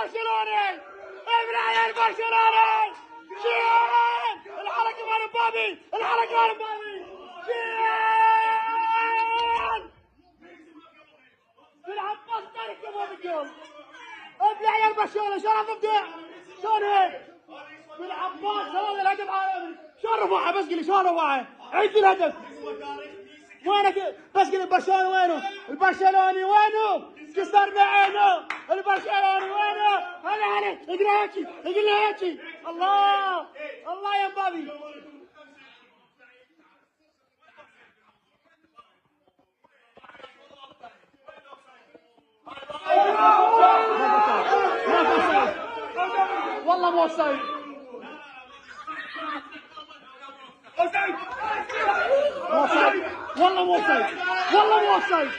البرشلوني ابراهيم البرشلوني شين الحركه مال مبابي الحركه مال مبابي شين بيلعب مصدر كمان بالجول ابراهيم البرشلوني شرف ابداع شلون هيك بيلعب باص هذا الهدف عالمي شلون رفعها بس قلي شلون رفعها عيد الهدف وينك بس قلي البرشلوني وينه البرشلوني وينه كسر بعينه البرشلوني وينه هلا هلا اقرا هيك اقرا هيك الله الله يا مبابي والله مو اوفسايد والله مو اوفسايد والله مو اوفسايد